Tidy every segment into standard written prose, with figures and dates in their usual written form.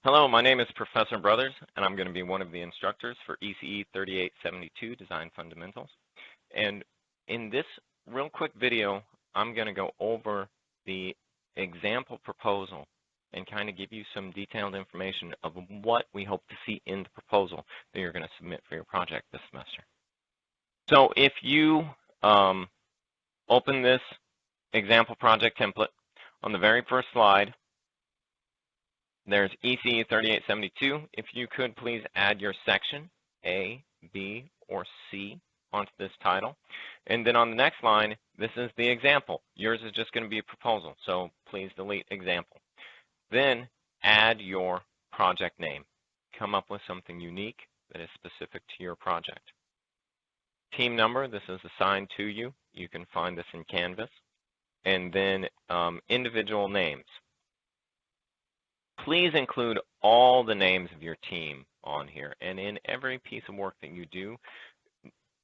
Hello, my name is Professor Brothers, and I'm going to be one of the instructors for ECE3872 Design Fundamentals. And in this real quick video, I'm going to go over the example proposal and kind of give you some detailed information of what we hope to see in the proposal that you're going to submit for your project this semester. So if you open this example project template, on the very first slide, there's ECE3872. If you could please add your section, A, B, or C, onto this title. And then on the next line, this is the example. Yours is just going to be a proposal, so please delete example. Then add your project name. Come up with something unique that is specific to your project. Team number, this is assigned to you. You can find this in Canvas. And then individual names. Please include all the names of your team on here, and in every piece of work that you do,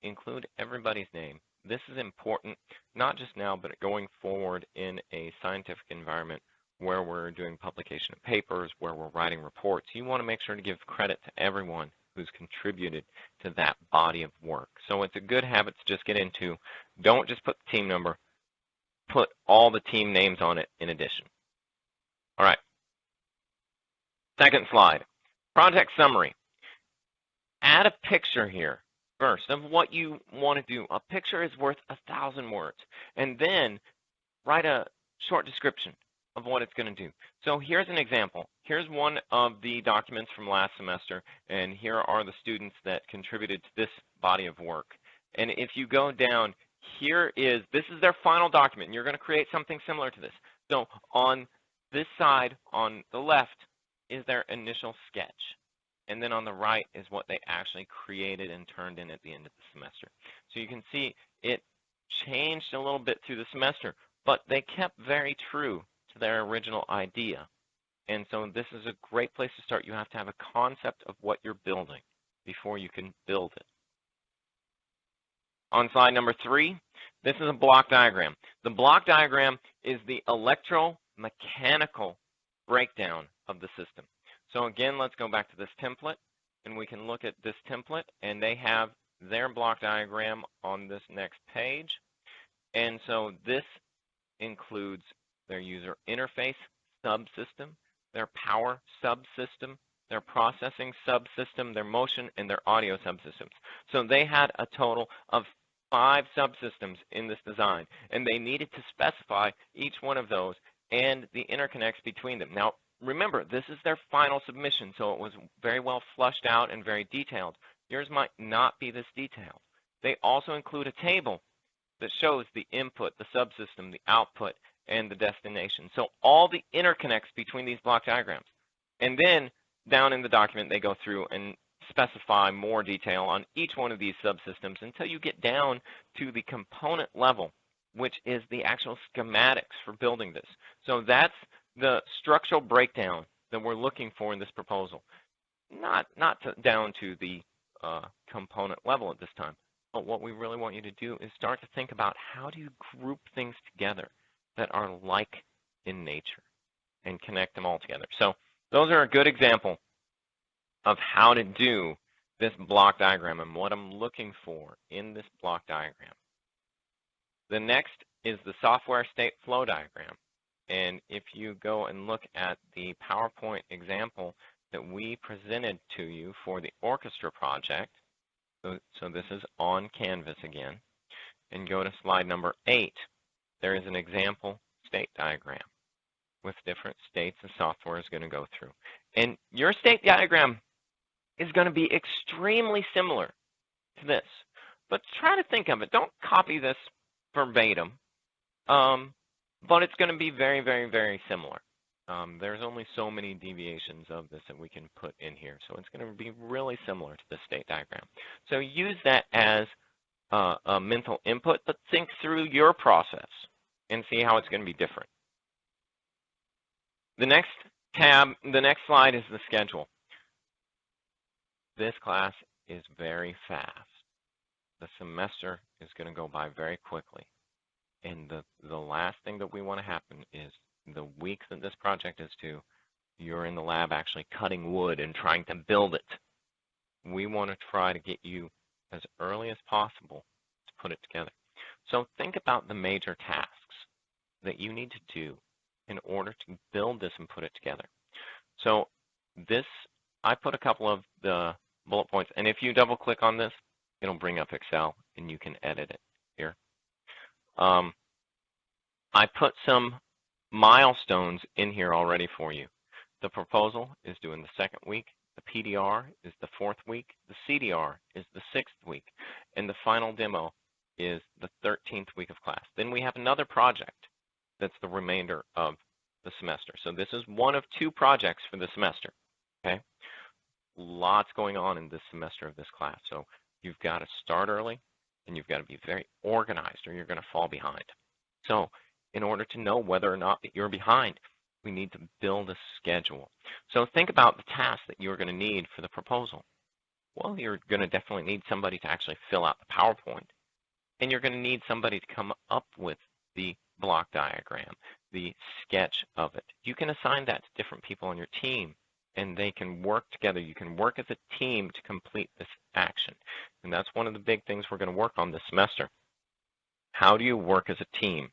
include everybody's name. This is important, not just now, but going forward in a scientific environment where we're doing publication of papers, where we're writing reports. You want to make sure to give credit to everyone who's contributed to that body of work. So it's a good habit to just get into. Don't just put the team number, put all the team names on it in addition. All right. Second slide, project summary. Add a picture here first of what you want to do. A picture is worth 1,000 words. And then write a short description of what it's going to do. So here's an example. Here's one of the documents from last semester, and here are the students that contributed to this body of work. And if you go down, this is their final document, and you're going to create something similar to this. So on this side, on the left, is their initial sketch. And then on the right is what they actually created and turned in at the end of the semester. So you can see it changed a little bit through the semester, but they kept very true to their original idea. And so this is a great place to start. You have to have a concept of what you're building before you can build it. On slide number 3, this is a block diagram. The block diagram is the electromechanical breakdown of the system. So again, let's go back to this template, and we can look at this template, and they have their block diagram on this next page. And so this includes their user interface subsystem, their power subsystem, their processing subsystem, their motion, and their audio subsystems. So they had a total of 5 subsystems in this design, and they needed to specify each one of those and the interconnects between them. Now, remember, this is their final submission, so it was very well flushed out and very detailed. Yours might not be this detailed. They also include a table that shows the input, the subsystem, the output, and the destination. So all the interconnects between these block diagrams. And then down in the document, they go through and specify more detail on each one of these subsystems until you get down to the component level, which is the actual schematics for building this. So that's the structural breakdown that we're looking for in this proposal. Not down to the component level at this time, but what we really want you to do is start to think about how do you group things together that are like in nature and connect them all together. So those are a good example of how to do this block diagram and what I'm looking for in this block diagram. The next is the software state flow diagram. And if you go and look at the PowerPoint example that we presented to you for the orchestra project, so this is on Canvas again, and go to slide number 8, there is an example state diagram with different states the software is going to go through. And your state diagram is going to be extremely similar to this. But try to think of it. Don't copy this verbatim. But it's going to be very, very, very similar. There's only so many deviations of this that we can put in here. So it's going to be really similar to the state diagram. So use that as a mental input, but think through your process and see how it's going to be different. The next slide is the schedule. This class is very fast. The semester is going to go by very quickly. And the last thing that we want to happen is the weeks that this project is due, you're in the lab actually cutting wood and trying to build it. We want to try to get you as early as possible to put it together. So think about the major tasks that you need to do in order to build this and put it together. So this, I put a couple of the bullet points, and if you double click on this, it'll bring up Excel and you can edit it here. I put some milestones in here already for you. The proposal is due in the 2nd week. The PDR is the 4th week. The CDR is the 6th week. And the final demo is the 13th week of class. Then we have another project that's the remainder of the semester. So this is one of 2 projects for the semester, okay? Lots going on in this semester of this class. So you've got to start early and you've got to be very organized or you're going to fall behind. So in order to know whether or not that you're behind, we need to build a schedule. So think about the tasks that you're going to need for the proposal. Well, you're going to definitely need somebody to actually fill out the PowerPoint. And you're going to need somebody to come up with the block diagram, the sketch of it. You can assign that to different people on your team, and they can work together. You can work as a team to complete this action. And that's one of the big things we're going to work on this semester. How do you work as a team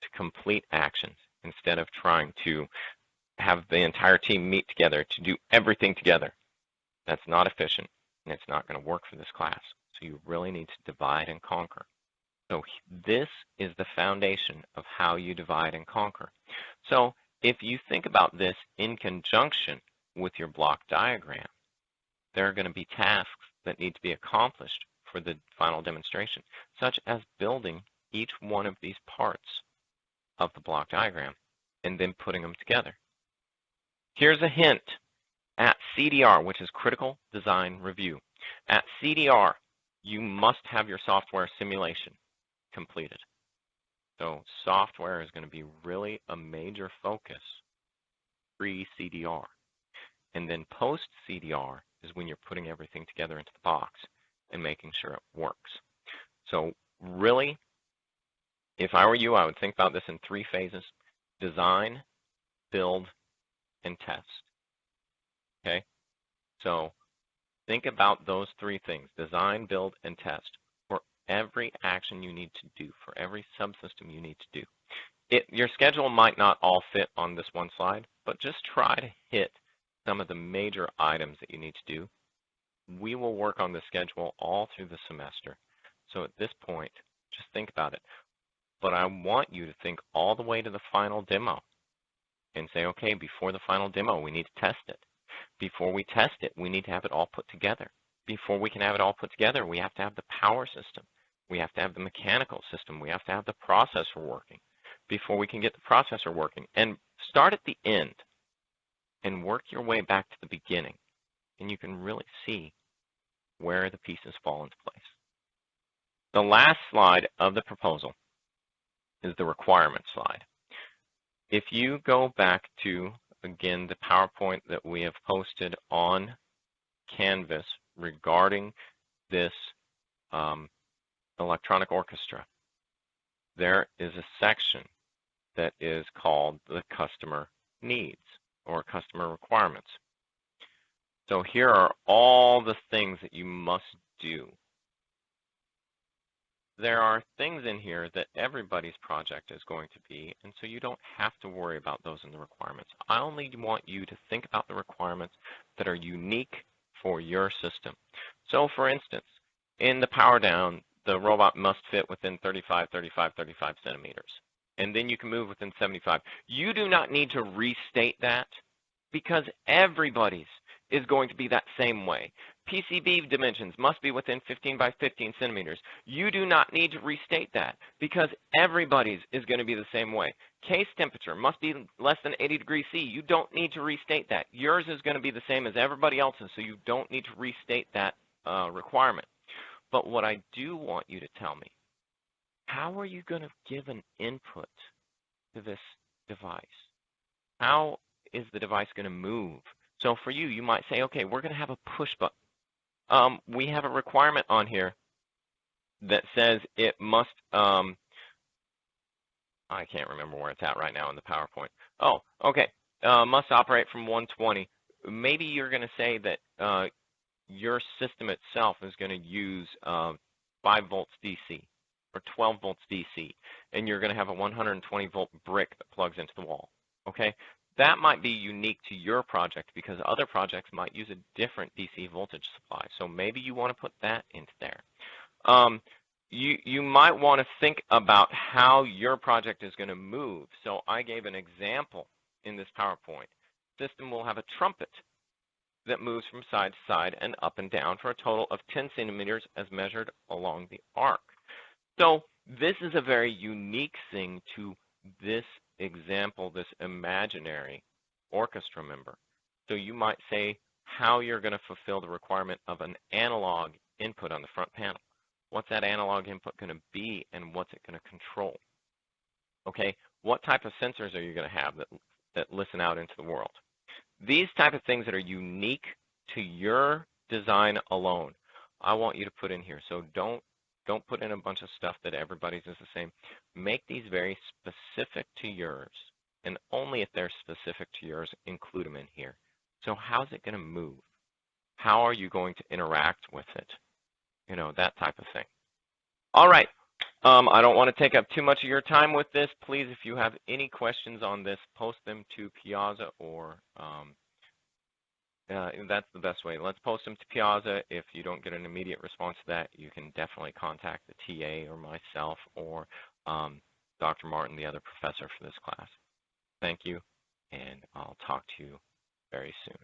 to complete actions instead of trying to have the entire team meet together to do everything together? That's not efficient, and it's not going to work for this class. So you really need to divide and conquer. So this is the foundation of how you divide and conquer. So if you think about this in conjunction with your block diagram, there are going to be tasks that need to be accomplished for the final demonstration, such as building each one of these parts of the block diagram and then putting them together. Here's a hint. At CDR, which is Critical Design Review, at CDR, you must have your software simulation completed. So software is going to be really a major focus pre-CDR. And then post-CDR is when you're putting everything together into the box and making sure it works. So really, if I were you, I would think about this in 3 phases: design, build, and test. Okay? So think about those 3 things: design, build, and test for every action you need to do, for every subsystem you need to do. Your schedule might not all fit on this one slide, but just try to hit some of the major items that you need to do. We will work on the schedule all through the semester. So at this point, just think about it. But I want you to think all the way to the final demo and say, okay, before the final demo, we need to test it. Before we test it, we need to have it all put together. Before we can have it all put together, we have to have the power system. We have to have the mechanical system. We have to have the processor working before we can get the processor working. And start at the end and work your way back to the beginning. And you can really see where the pieces fall into place. The last slide of the proposal is the requirement slide. If you go back to, again, the PowerPoint that we have posted on Canvas regarding this electronic orchestra, there is a section that is called the customer needs or customer requirements. So here are all the things that you must do. There are things in here that everybody's project is going to be, and so you don't have to worry about those in the requirements. I only want you to think about the requirements that are unique for your system. So for instance, in the power down, the robot must fit within 35 centimeters. And then you can move within 75. You do not need to restate that because everybody's is going to be that same way. PCB dimensions must be within 15 by 15 centimeters. You do not need to restate that because everybody's is going to be the same way. Case temperature must be less than 80 degrees C. You don't need to restate that. Yours is going to be the same as everybody else's, so you don't need to restate that requirement. But what I do want you to tell me, how are you going to give an input to this device? How is the device going to move? So for you, you might say, okay, we're going to have a push button. We have a requirement on here that says it must, I can't remember where it's at right now in the PowerPoint. Oh, okay. must operate from 120. Maybe you're going to say that your system itself is going to use 5 volts DC or 12 volts DC, and you're going to have a 120 volt brick that plugs into the wall. Okay, that might be unique to your project because other projects might use a different DC voltage supply. So maybe you want to put that into there. You might want to think about how your project is going to move. So I gave an example in this PowerPoint. System will have a trumpet that moves from side to side and up and down for a total of 10 centimeters as measured along the arc. So this is a very unique thing to this example, this imaginary orchestra member. So you might say how you're going to fulfill the requirement of an analog input on the front panel. What's that analog input going to be, and what's it going to control? Okay, what type of sensors are you going to have that listen out into the world? These type of things that are unique to your design alone, I want you to put in here. So don't put in a bunch of stuff that everybody's is the same. Make these very specific to yours, and only if they're specific to yours, include them in here. So how's it going to move? How are you going to interact with it? You know, that type of thing. All right. I don't want to take up too much of your time with this. Please, if you have any questions on this, post them to Piazza, or that's the best way. Let's post them to Piazza. If you don't get an immediate response to that, you can definitely contact the TA or myself or Dr. Martin, the other professor for this class. Thank you, and I'll talk to you very soon.